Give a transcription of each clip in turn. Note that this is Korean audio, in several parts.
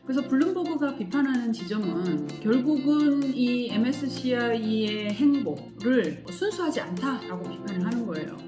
그래서 블룸버그가 비판하는 지점은 결국은 이 MSCI의 행보를 순수하지 않다라고 비판을 하는 거예요.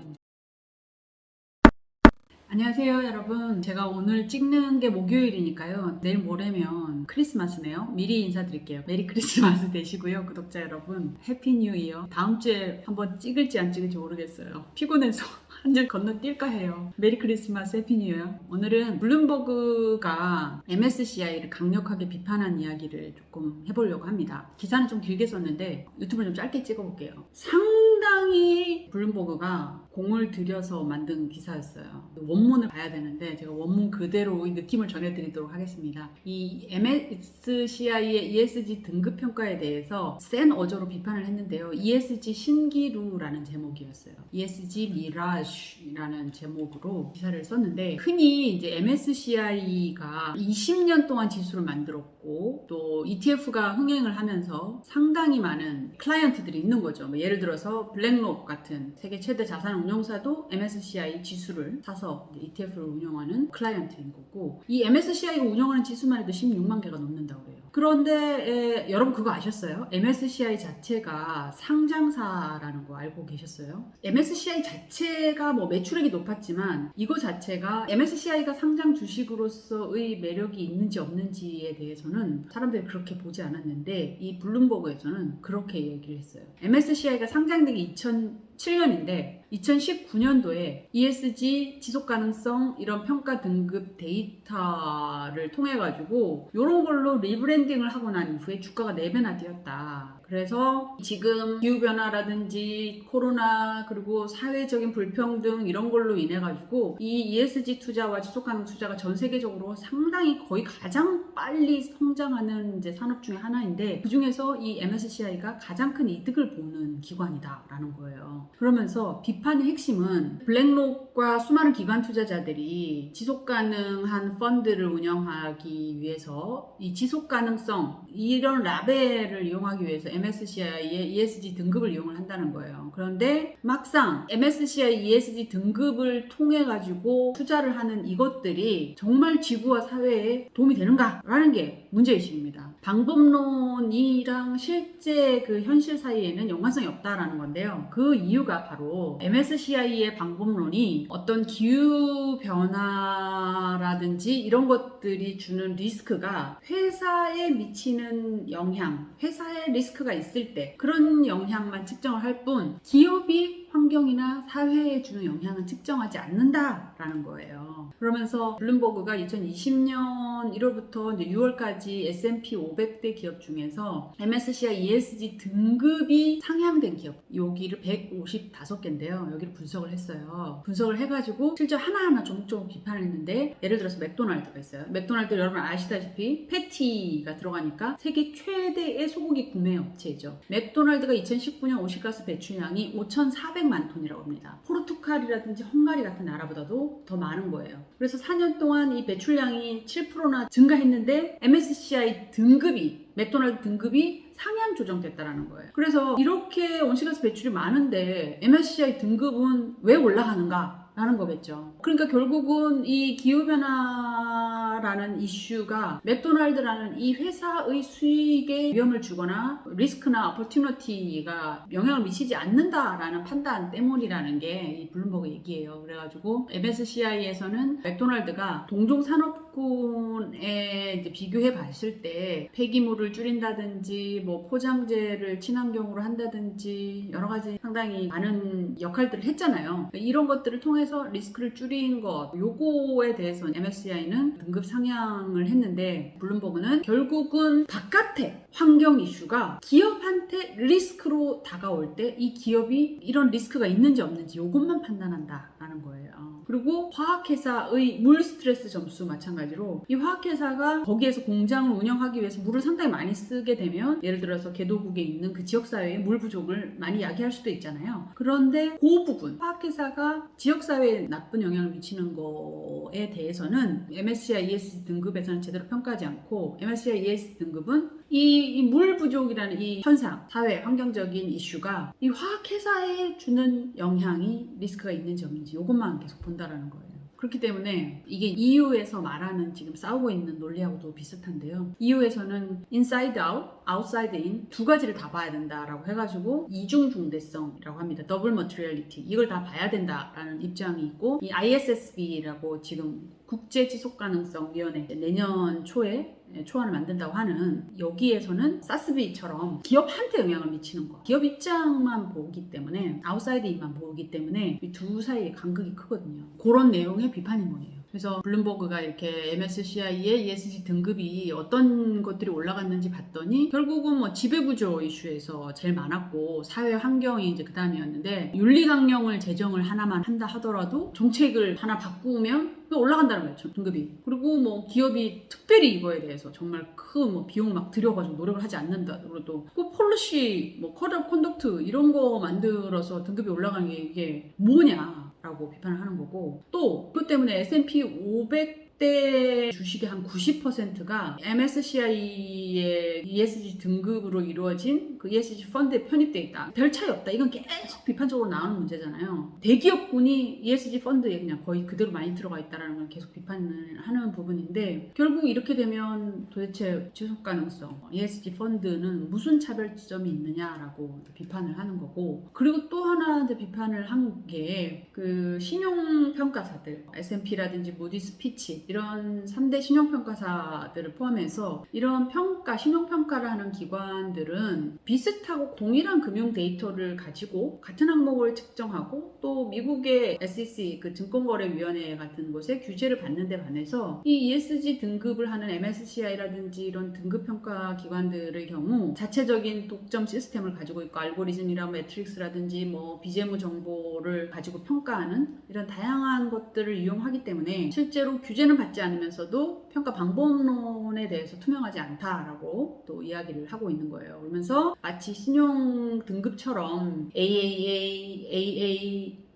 안녕하세요 여러분. 제가 오늘 찍는 게 목요일이니까요. 내일 모레면 크리스마스네요. 미리 인사드릴게요. 메리 크리스마스 되시고요. 구독자 여러분 해피 뉴 이어. 다음 주에 한번 찍을지 안 찍을지 모르겠어요. 피곤해서 한 줄 건너뛸까 해요. 메리 크리스마스 해피 뉴 이어. 오늘은 블룸버그가 MSCI를 강력하게 비판한 이야기를 조금 해보려고 합니다. 기사는 좀 길게 썼는데 유튜브를 좀 짧게 찍어볼게요. 상당히 블룸버그가 공을 들여서 만든 기사였어요. 원문을 봐야 되는데 제가 원문 그대로 이 느낌을 전해드리도록 하겠습니다. 이 MSCI의 ESG 등급 평가에 대해서 센 어조로 비판을 했는데요. ESG 신기루라는 제목이었어요. ESG 미라ዥ라는 제목으로 기사를 썼는데, 흔히 이제 MSCI가 20년 동안 지수를 만들었고 또 ETF가 흥행을 하면서 상당히 많은 클라이언트들이 있는 거죠. 뭐 예를 들어서 블랙록 같은 세계 최대 자산 운용사도 MSCI 지수를 사서 ETF를 운영하는 클라이언트인 거고, 이 MSCI가 운영하는 지수만 해도 16만 개가 넘는다고 해요. 그런데 여러분 그거 아셨어요? MSCI 자체가 상장사라는 거 알고 계셨어요? MSCI 자체가 뭐 매출액이 높았지만 이거 자체가 MSCI가 상장 주식으로서의 매력이 있는지 없는지에 대해서는 사람들이 그렇게 보지 않았는데, 이 블룸버그에서는 그렇게 얘기를 했어요. MSCI가 상장된 게 2007년인데 2019년도에 ESG 지속가능성 이런 평가 등급 데이터를 통해 가지고 이런 걸로 리브랜딩을 하고 난 이후에 주가가 4배나 뛰었다. 그래서 지금 기후변화라든지 코로나 그리고 사회적인 불평등 이런 걸로 인해 가지고 이 ESG 투자와 지속가능 투자가 전 세계적으로 상당히 거의 가장 빨리 성장하는 이제 산업 중에 하나인데, 그 중에서 이 MSCI가 가장 큰 이득을 보는 기관이다라는 거예요. 그러면서 비판의 핵심은 블랙록과 수많은 기관 투자자들이 지속가능한 펀드를 운영하기 위해서 이 지속가능성 이런 라벨을 이용하기 위해서 MSCI의 ESG 등급을 이용을 한다는 거예요. 그런데 막상 MSCI ESG 등급을 통해 가지고 투자를 하는 이것들이 정말 지구와 사회에 도움이 되는가라는 게 문제의식입니다. 방법론이랑 실제 그 현실 사이에는 연관성이 없다라는 건데요. 그 이유가 바로 MSCI의 방법론이 어떤 기후변화라든지 이런 것들이 주는 리스크가 회사에 미치는 영향, 회사에 리스크가 있을 때 그런 영향만 측정을 할 뿐 기업이 환경이나 사회에 주는 영향은 측정하지 않는다라는 거예요. 그러면서 블룸버그가 2020년 1월부터 이제 6월까지 S&P 500대 기업 중에서 MSCI ESG 등급이 상향된 기업, 여기를 155개인데요. 여기를 분석을 했어요. 분석을 해가지고 실제 하나하나 조목조목 비판을 했는데, 예를 들어서 맥도날드가 있어요. 맥도날드 여러분 아시다시피 패티가 들어가니까 세계 최대의 소고기 구매 업체죠. 맥도날드가 2019년 오시가스 배출량이 5,400만 톤이라고 합니다. 포르투갈이라든지 헝가리 같은 나라보다도 더 많은 거예요. 그래서 4년 동안 이 배출량이 7%나 증가했는데 MSCI 등급이, 맥도날드 등급이 상향 조정됐다라는 거예요. 그래서 이렇게 온실가스 배출이 많은데 MSCI 등급은 왜 올라가는가? 라는 거겠죠. 그러니까 결국은 이 기후변화라는 이슈가 맥도날드라는 이 회사의 수익에 위험을 주거나 리스크나 어퍼튜니티가 영향을 미치지 않는다라는 판단 때문이라는 게 이 블룸버그 얘기예요. 그래가지고 MSCI에서는 맥도날드가 동종 산업군에 이제 비교해 봤을 때 폐기물을 줄인다든지 뭐 포장재를 친환경으로 한다든지 여러 가지 상당히 많은 역할들을 했잖아요. 이런 것들을 통해서 리스크를 줄인 것, 요거에 대해서 MSCI는 등급 상향을 했는데, 블룸버그는 결국은 바깥에 환경 이슈가 기업한테 리스크로 다가올 때 이 기업이 이런 리스크가 있는지 없는지 요것만 판단한다라는 거예요. 그리고 화학회사의 물 스트레스 점수 마찬가지로, 이 화학회사가 거기에서 공장을 운영하기 위해서 물을 상당히 많이 쓰게 되면 예를 들어서 개도국에 있는 그 지역사회의 물 부족을 많이 야기할 수도 있잖아요. 그런데 그 부분, 화학회사가 지역사회에 나쁜 영향을 미치는 거에 대해서는 MSCI ESG 등급에서는 제대로 평가하지 않고, MSCI ESG 등급은 이 물 부족이라는 이 현상, 사회, 환경적인 이슈가 이 화학회사에 주는 영향이 리스크가 있는지 없는지 이것만 계속 본다라는 거예요. 그렇기 때문에 이게 EU에서 말하는 지금 싸우고 있는 논리하고도 비슷한데요. EU에서는 inside out, outside in 두 가지를 다 봐야 된다라고 해가지고 이중 중대성이라고 합니다. 더블 머티리얼리티 이걸 다 봐야 된다라는 입장이 있고, 이 ISSB라고 지금 국제지속가능성위원회 내년 초에 초안을 만든다고 하는, 여기에서는 사스비처럼 기업한테 영향을 미치는 거, 기업 입장만 보기 때문에, 아웃사이드 인만 보기 때문에 이 두 사이의 간극이 크거든요. 그런 내용의 비판인 거예요. 그래서 블룸버그가 이렇게 MSCI의 ESG 등급이 어떤 것들이 올라갔는지 봤더니 결국은 뭐 지배구조 이슈에서 제일 많았고, 사회 환경이 이제 그 다음이었는데, 윤리강령을 제정을 하나만 한다 하더라도 정책을 하나 바꾸면 올라간다는 거예요, 등급이. 그리고 뭐 기업이 특별히 이거에 대해서 정말 큰 뭐 비용을 막 들여가지고 노력을 하지 않는다 그래도 그 폴리시, 뭐 코드 오브 컨덕트 이런 거 만들어서 등급이 올라가는 게 이게 뭐냐 라고 비판을 하는 거고, 또 그것 때문에 S&P 500대 주식의 한 90%가 MSCI의 ESG 등급으로 이루어진 그 ESG 펀드에 편입돼 있다. 별 차이 없다. 이건 계속 비판적으로 나오는 문제잖아요. 대기업군이 ESG 펀드에 그냥 거의 그대로 많이 들어가 있다는 걸 계속 비판을 하는 부분인데, 결국 이렇게 되면 도대체 지속 가능성, ESG 펀드는 무슨 차별 지점이 있느냐라고 비판을 하는 거고, 그리고 또 하나 이제 비판을 한 게 그 신용평가사들, S&P라든지 무디스, 피치 이런 3대 신용평가사들을 포함해서 이런 평가, 신용평가를 하는 기관들은 비슷하고 동일한 금융 데이터를 가지고 같은 항목을 측정하고, 또 미국의 SEC 그 증권거래위원회 같은 곳에 규제를 받는 데 반해서 이 ESG 등급을 하는 MSCI라든지 이런 등급평가 기관들의 경우 자체적인 독점 시스템을 가지고 있고, 알고리즘이나 매트릭스라든지 뭐 비재무 정보를 가지고 평가하는 이런 다양한 것들을 이용하기 때문에 실제로 규제는 받지 않으면서도 평가 방법론에 대해서 투명하지 않다라고 또 이야기를 하고 있는 거예요. 그러면서 마치 신용 등급처럼 AAA,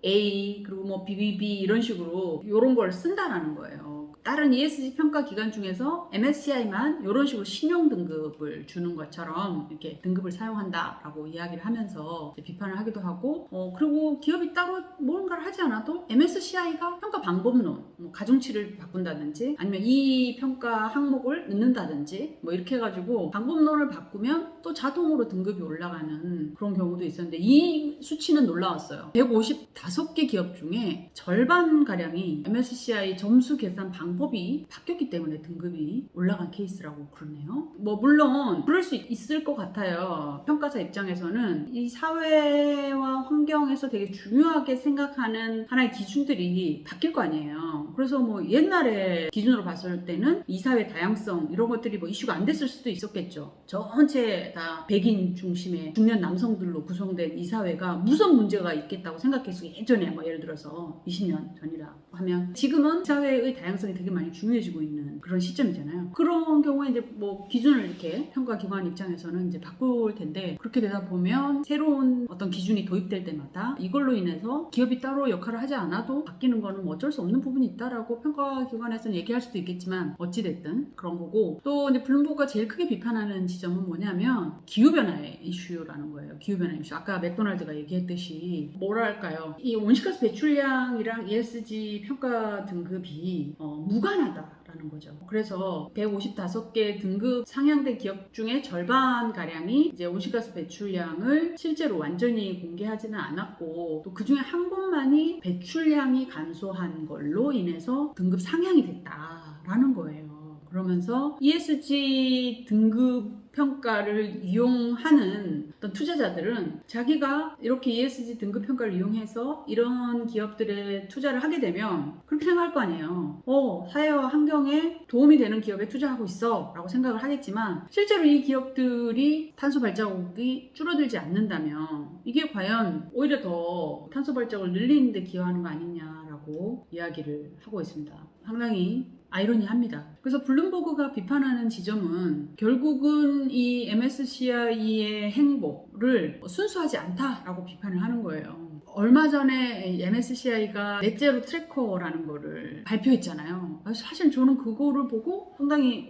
AA, 그리고 뭐 BBB 이런 식으로 이런 걸 쓴다라는 거예요. 다른 ESG 평가 기관 중에서 MSCI만 이런 식으로 신용 등급을 주는 것처럼 이렇게 등급을 사용한다라고 이야기를 하면서 비판을 하기도 하고, 그리고 기업이 따로 뭔가를 하지 않아도 MSCI가 평가 방법론, 뭐 가중치를 바꾼다든지 아니면 이 평가 항목을 넣는다든지 뭐 이렇게 해가지고 방법론을 바꾸면 또 자동으로 등급이 올라가는 그런 경우도 있었는데, 이 수치는 놀라웠어요. 155개 기업 중에 절반가량이 MSCI 점수 계산 방법이 바뀌었기 때문에 등급이 올라간 케이스라고 그러네요. 뭐 물론 그럴 수 있을 것 같아요. 평가사 입장에서는 이 사회와 환경에서 되게 중요하게 생각하는 하나의 기준들이 바뀔 거 아니에요. 그래서 뭐 옛날에 기준으로 봤을 때는 이 사회 다양성 이런 것들이 뭐 이슈가 안 됐을 수도 있었겠죠. 전체 다 백인 중심의 중년 남성들로 구성된 이 사회가 무슨 문제가 있겠다고 생각했어요. 예전에 뭐 예를 들어서 20년 전이라 하면, 지금은 사회의 다양성이 되게 많이 중요해지고 있는 그런 시점이잖아요. 그런 경우에 이제 뭐 기준을 이렇게 평가기관 입장에서는 이제 바꿀 텐데, 그렇게 되다 보면 새로운 어떤 기준이 도입될 때마다 이걸로 인해서 기업이 따로 역할을 하지 않아도 바뀌는 거는 뭐 어쩔 수 없는 부분이 있다라고 평가기관에서는 얘기할 수도 있겠지만, 어찌됐든 그런 거고, 또 이제 블룸버그가 제일 크게 비판하는 지점은 뭐냐면 기후변화의 이슈라는 거예요. 기후변화 이슈. 아까 맥도날드가 얘기했듯이 뭐랄까요, 이 온실가스 배출량이랑 ESG 평가 등급이 무관하다라는 거죠. 그래서 155개 등급 상향된 기업 중에 절반가량이 이제 온실가스 배출량을 실제로 완전히 공개하지는 않았고, 또 그 중에 한 곳만이 배출량이 감소한 걸로 인해서 등급 상향이 됐다라는 거예요. 그러면서 ESG 등급 평가를 이용하는 어떤 투자자들은 자기가 이렇게 ESG 등급 평가를 이용해서 이런 기업들에 투자를 하게 되면 그렇게 생각할 거 아니에요. 사회와 환경에 도움이 되는 기업에 투자하고 있어 라고 생각을 하겠지만, 실제로 이 기업들이 탄소 발자국이 줄어들지 않는다면 이게 과연 오히려 더 탄소 발자국을 늘리는 데 기여하는 거 아니냐라고 이야기를 하고 있습니다. 상당히 아이러니합니다. 그래서 블룸버그가 비판하는 지점은 결국은 이 MSCI의 행보를 순수하지 않다라고 비판을 하는 거예요. 얼마 전에 MSCI가 넷제로 트래커라는 거를 발표했잖아요. 사실 저는 그거를 보고 상당히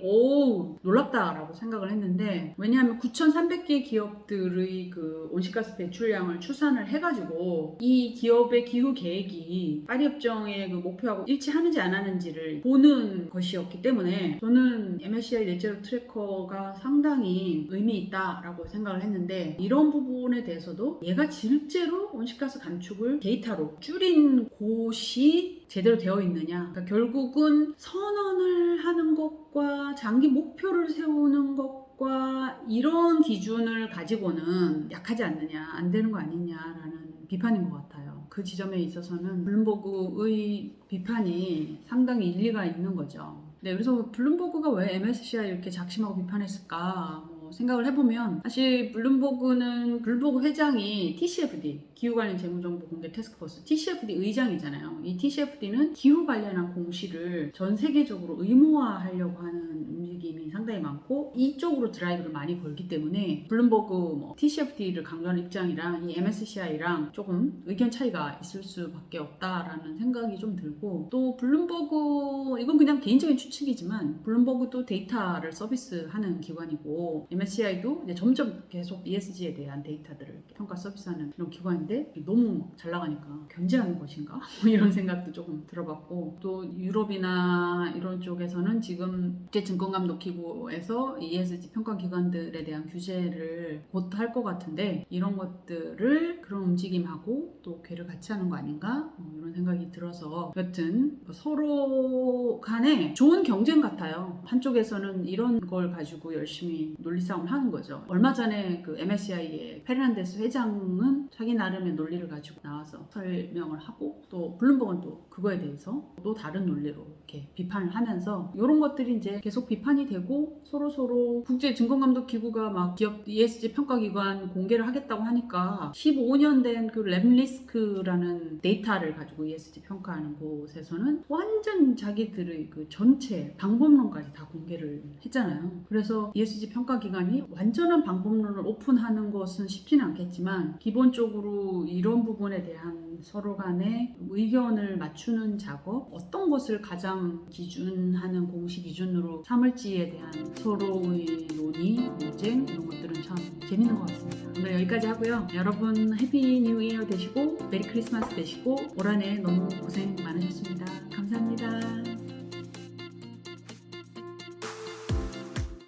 놀랍다라고 생각을 했는데, 왜냐하면 9,300개 기업들의 그 온실가스 배출량을 추산을 해가지고 이 기업의 기후 계획이 파리 협정의 그 목표하고 일치하는지 안 하는지를 보는 것이었기 때문에 저는 MSCI 넷제로 트래커가 상당히 의미 있다라고 생각을 했는데, 이런 부분에 대해서도 얘가 실제로 온실가스 감축을 데이터로 줄인 곳이 제대로 되어 있느냐. 그러니까 결국은 선언을 하는 것과 장기 목표를 세우는 것과 이런 기준을 가지고는 약하지 않느냐, 안 되는 거 아니냐라는 비판인 것 같아요. 그 지점에 있어서는 블룸버그의 비판이 상당히 일리가 있는 거죠. 네, 그래서 블룸버그가 왜 MSCI 이렇게 작심하고 비판했을까? 생각을 해보면, 사실 블룸버그 회장이 TCFD, 기후 관련 재무정보 공개 태스크포스 TCFD 의장이잖아요. 이 TCFD는 기후 관련한 공시를 전 세계적으로 의무화하려고 하는 움직임이 상당히 많고 이쪽으로 드라이브를 많이 걸기 때문에 블룸버그 TCFD를 강조하는 입장이랑 이 MSCI랑 조금 의견 차이가 있을 수밖에 없다라는 생각이 좀 들고, 또 블룸버그, 이건 그냥 개인적인 추측이지만 블룸버그도 데이터를 서비스하는 기관이고 MSCI도 이제 점점 계속 ESG에 대한 데이터들을 평가 서비스하는 그런 기관인데, 너무 잘 나가니까 견제하는 것인가? 이런 생각도 조금 들어봤고, 또 유럽이나 이런 쪽에서는 지금 국제증권감독기구에서 ESG 평가 기관들에 대한 규제를 곧 할 것 같은데, 이런 것들을 그런 움직임하고 또 궤를 같이 하는 거 아닌가? 이런 생각이 들어서, 여튼 서로 간에 좋은 경쟁 같아요. 한쪽에서는 이런 걸 가지고 열심히 논리싸움을 하는 거죠. 얼마 전에 그 MSCI의 페르난데스 회장은 자기 나름의 논리를 가지고 나와서 설명을 하고, 또 블룸버그는 또 그거에 대해서 또 다른 논리로 이렇게 비판을 하면서, 이런 것들이 이제 계속 비판이 되고 서로 국제증권감독기구가 막 기업 ESG 평가기관 공개를 하겠다고 하니까 15년 된 그 랩리스크라는 데이터를 가지고 ESG 평가하는 곳에서는 완전 자기들의 그 전체 방법론까지 다 공개를 했잖아요. 그래서 ESG 평가기관이 완전한 방법론을 오픈하는 것은 쉽지는 않겠지만, 기본적으로 이런 부분에 대한 서로 간의 의견을 맞추는 작업, 어떤 것을 가장 기준하는 공식 기준으로 삼을지에 대한 서로의 논의, 논쟁, 이런 것들은 참 재밌는 것 같습니다. 오늘 여기까지 하고요. 여러분 해피 뉴 이어 되시고 메리 크리스마스 되시고 올 한 해 너무 고생 많으셨습니다. 감사합니다.